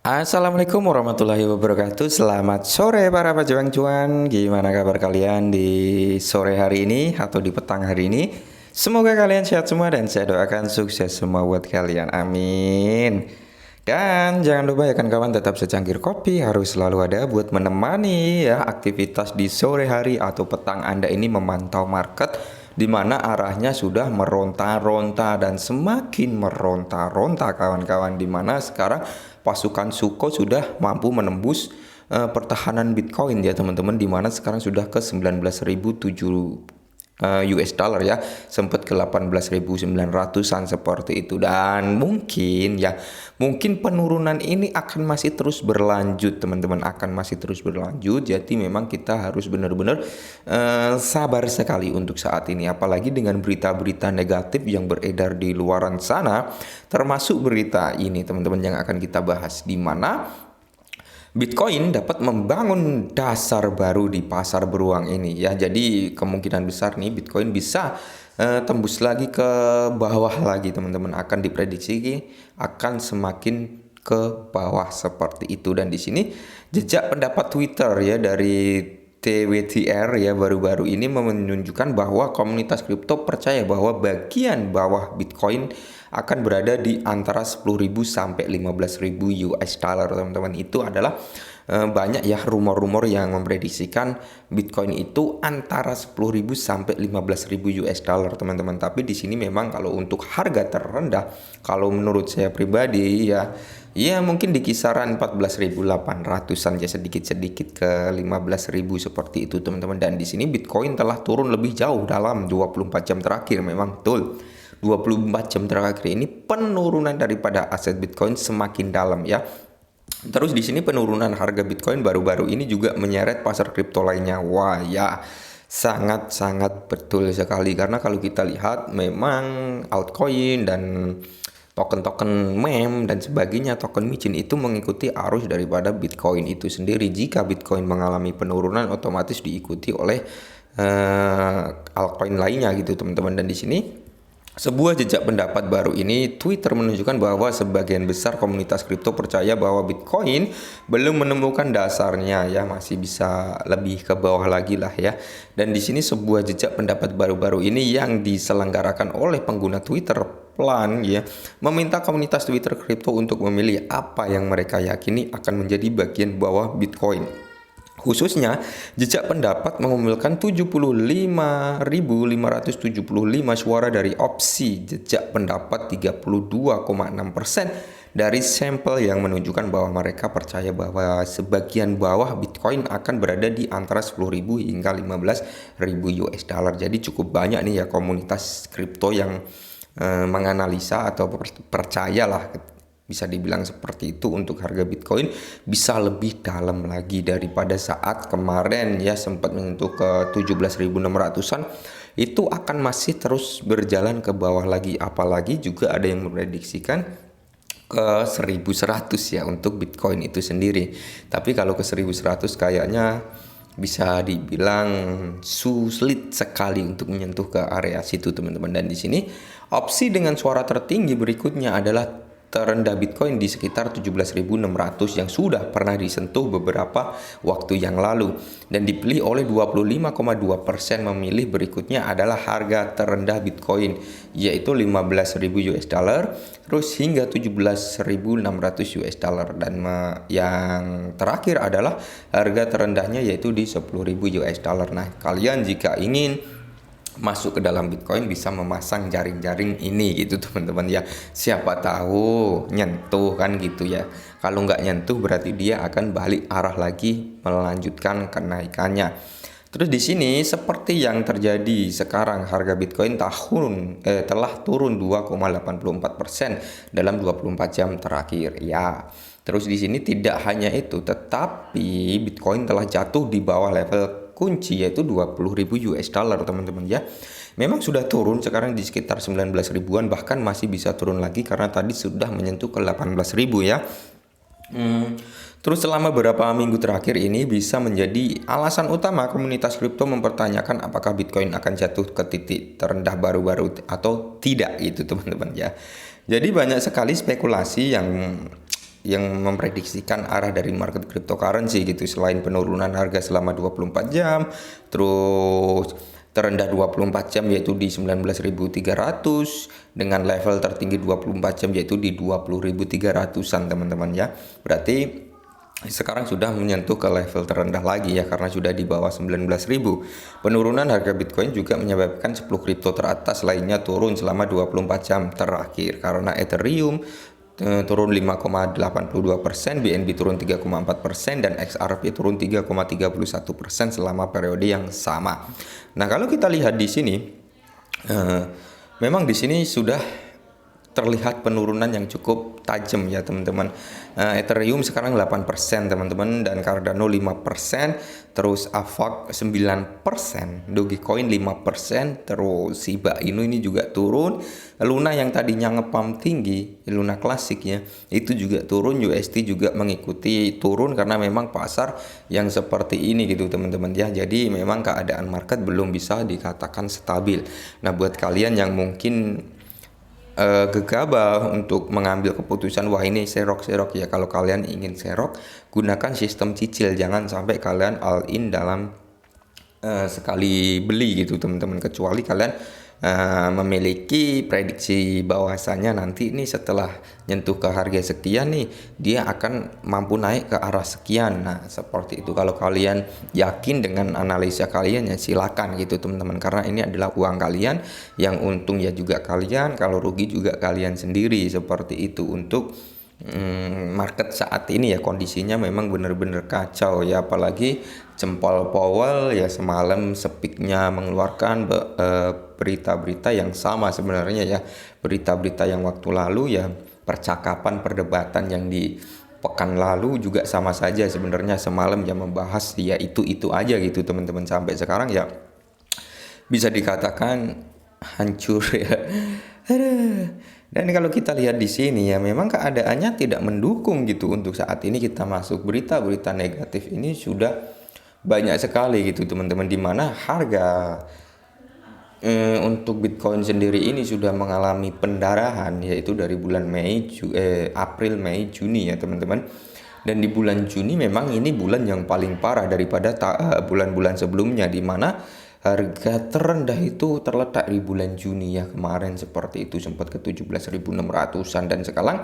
Assalamualaikum warahmatullahi wabarakatuh. Selamat sore para pejuang cuan. Gimana kabar kalian di sore hari ini atau di petang hari ini? Semoga kalian sehat semua dan saya doakan sukses semua buat kalian. Amin. Dan jangan lupa ya kan kawan, tetap secangkir kopi harus selalu ada buat menemani ya aktivitas di sore hari atau petang Anda ini memantau market di mana arahnya sudah meronta-ronta dan semakin meronta-ronta kawan-kawan, di mana sekarang pasukan Suko sudah mampu menembus pertahanan Bitcoin ya teman-teman, di mana sekarang sudah ke 19.007 US dollar ya, sempat ke 18.900-an seperti itu. Dan mungkin penurunan ini akan masih terus berlanjut teman-teman, akan masih terus berlanjut. Jadi memang kita harus benar-benar sabar sekali untuk saat ini, apalagi dengan berita-berita negatif yang beredar di luaran sana, termasuk berita ini teman-teman yang akan kita bahas, di mana Bitcoin dapat membangun dasar baru di pasar beruang ini ya. Jadi kemungkinan besar nih Bitcoin bisa tembus lagi ke bawah lagi teman-teman, akan diprediksi akan semakin ke bawah seperti itu. Dan di sini jejak pendapat Twitter ya dari TWTR ya baru-baru ini menunjukkan bahwa komunitas kripto percaya bahwa bagian bawah Bitcoin akan berada di antara 10.000 sampai 15.000 US dollar teman-teman. Itu adalah banyak ya rumor-rumor yang memprediksikan Bitcoin itu antara 10.000 sampai 15.000 US dollar teman-teman. Tapi di sini memang kalau untuk harga terendah, kalau menurut saya pribadi ya mungkin di kisaran 14.800-an ya, sedikit-sedikit ke 15.000 seperti itu teman-teman. Dan di sini Bitcoin telah turun lebih jauh dalam 24 jam terakhir, memang betul. 24 jam terakhir ini penurunan daripada aset Bitcoin semakin dalam ya. Terus di sini penurunan harga Bitcoin baru-baru ini juga menyeret pasar kripto lainnya. Wah ya, sangat-sangat betul sekali, karena kalau kita lihat memang altcoin dan token-token meme dan sebagainya, token micin itu mengikuti arus daripada Bitcoin itu sendiri. Jika Bitcoin mengalami penurunan, otomatis diikuti oleh altcoin lainnya gitu teman-teman. Dan di sini sebuah jejak pendapat baru ini, Twitter menunjukkan bahwa sebagian besar komunitas kripto percaya bahwa Bitcoin belum menemukan dasarnya ya, masih bisa lebih ke bawah lagi lah ya. Dan di sini sebuah jejak pendapat baru-baru ini yang diselenggarakan oleh pengguna Twitter Plan ya, meminta komunitas Twitter kripto untuk memilih apa yang mereka yakini akan menjadi bagian bawah Bitcoin. Khususnya, jejak pendapat mengumpulkan 75.575 suara dari opsi jejak pendapat 32,6% dari sampel yang menunjukkan bahwa mereka percaya bahwa sebagian bawah Bitcoin akan berada di antara 10.000 hingga 15.000 US dollar. Jadi cukup banyak nih ya komunitas kripto yang menganalisa atau percayalah, bisa dibilang seperti itu, untuk harga Bitcoin bisa lebih dalam lagi daripada saat kemarin ya, sempat menyentuh ke 17.600-an. Itu akan masih terus berjalan ke bawah lagi, apalagi juga ada yang memprediksikan ke 1.100 ya untuk Bitcoin itu sendiri. Tapi kalau ke 1.100 kayaknya bisa dibilang sulit sekali untuk menyentuh ke area situ teman-teman. Dan di sini opsi dengan suara tertinggi berikutnya adalah terendah Bitcoin di sekitar 17.600 yang sudah pernah disentuh beberapa waktu yang lalu, dan dipilih oleh 25,2% memilih berikutnya adalah harga terendah Bitcoin yaitu 15.000 US dollar terus hingga 17.600 US dollar, dan yang terakhir adalah harga terendahnya yaitu di 10.000 US dollar. Nah, kalian jika ingin masuk ke dalam Bitcoin bisa memasang jaring-jaring ini gitu teman-teman ya, siapa tahu nyentuh kan gitu ya. Kalau nggak nyentuh berarti dia akan balik arah lagi melanjutkan kenaikannya. Terus di sini seperti yang terjadi sekarang, harga Bitcoin telah turun 2,84% dalam 24 jam terakhir ya. Terus di sini tidak hanya itu, tetapi Bitcoin telah jatuh di bawah level kunci yaitu 20.000 US dollar teman-teman ya. Memang sudah turun sekarang di sekitar 19 ribuan, bahkan masih bisa turun lagi karena tadi sudah menyentuh ke 18.000 ya. Terus selama beberapa minggu terakhir ini bisa menjadi alasan utama komunitas kripto mempertanyakan apakah Bitcoin akan jatuh ke titik terendah baru-baru atau tidak gitu teman-teman ya. Jadi banyak sekali spekulasi yang yang memprediksikan arah dari market cryptocurrency gitu. Selain penurunan harga selama 24 jam, terus terendah 24 jam yaitu di 19.300 dengan level tertinggi 24 jam yaitu di 20.300-an teman-teman ya. Berarti sekarang sudah menyentuh ke level terendah lagi ya karena sudah di bawah 19.000. Penurunan harga Bitcoin juga menyebabkan 10 kripto teratas lainnya turun selama 24 jam terakhir karena Ethereum turun 5,82%, BNB turun 3,4% dan XRP turun 3,31% selama periode yang sama. Nah, kalau kita lihat di sini memang di sini sudah terlihat penurunan yang cukup tajam ya teman-teman. Ethereum sekarang 8% teman-teman dan Cardano 5%, terus Avax 9%, Dogecoin 5%, terus Shiba Inu ini juga turun. Luna yang tadinya ngepump tinggi, Luna klasik ya, itu juga turun. UST juga mengikuti turun karena memang pasar yang seperti ini gitu teman-teman ya. Jadi memang keadaan market belum bisa dikatakan stabil. Nah, buat kalian yang mungkin gegabah untuk mengambil keputusan wah ini serok ya, kalau kalian ingin serok gunakan sistem cicil, jangan sampai kalian all in dalam sekali beli gitu teman-teman, kecuali kalian memiliki prediksi bahwasannya nanti ini setelah nyentuh ke harga sekian nih dia akan mampu naik ke arah sekian. Nah seperti itu, kalau kalian yakin dengan analisa kalian ya silakan gitu teman-teman, karena ini adalah uang kalian, yang untung ya juga kalian, kalau rugi juga kalian sendiri. Seperti itu untuk market saat ini ya, kondisinya memang benar-benar kacau ya, apalagi jempol Powell ya semalam speaknya mengeluarkan berita-berita yang sama sebenarnya ya, berita-berita yang waktu lalu ya, percakapan perdebatan yang di pekan lalu juga sama saja sebenarnya. Semalam ya membahas ya itu aja gitu teman-teman, sampai sekarang ya bisa dikatakan hancur ya. Dan kalau kita lihat di sini ya memang keadaannya tidak mendukung gitu untuk saat ini kita masuk. Berita-berita negatif ini sudah banyak sekali gitu teman-teman, di mana harga untuk Bitcoin sendiri ini sudah mengalami pendarahan yaitu dari bulan April, Mei, Juni ya teman-teman. Dan di bulan Juni memang ini bulan yang paling parah daripada bulan-bulan sebelumnya, di mana harga terendah itu terletak di bulan Juni ya kemarin, seperti itu sempat ke 17.600-an. Dan sekarang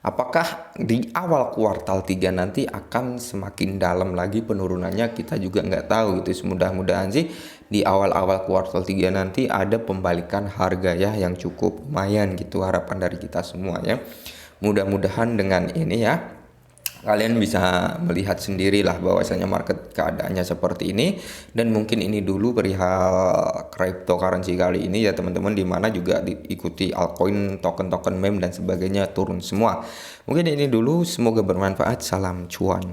apakah di awal kuartal 3 nanti akan semakin dalam lagi penurunannya, kita juga nggak tahu gitu. Mudah-mudahan sih di awal-awal kuartal 3 nanti ada pembalikan harga ya yang cukup lumayan gitu, harapan dari kita semua ya. Mudah-mudahan dengan ini ya kalian bisa melihat sendirilah bahwasanya market keadaannya seperti ini. Dan mungkin ini dulu perihal cryptocurrency kali ini ya teman-teman, dimana juga diikuti altcoin, token-token meme dan sebagainya turun semua. Mungkin ini dulu, semoga bermanfaat. Salam cuan.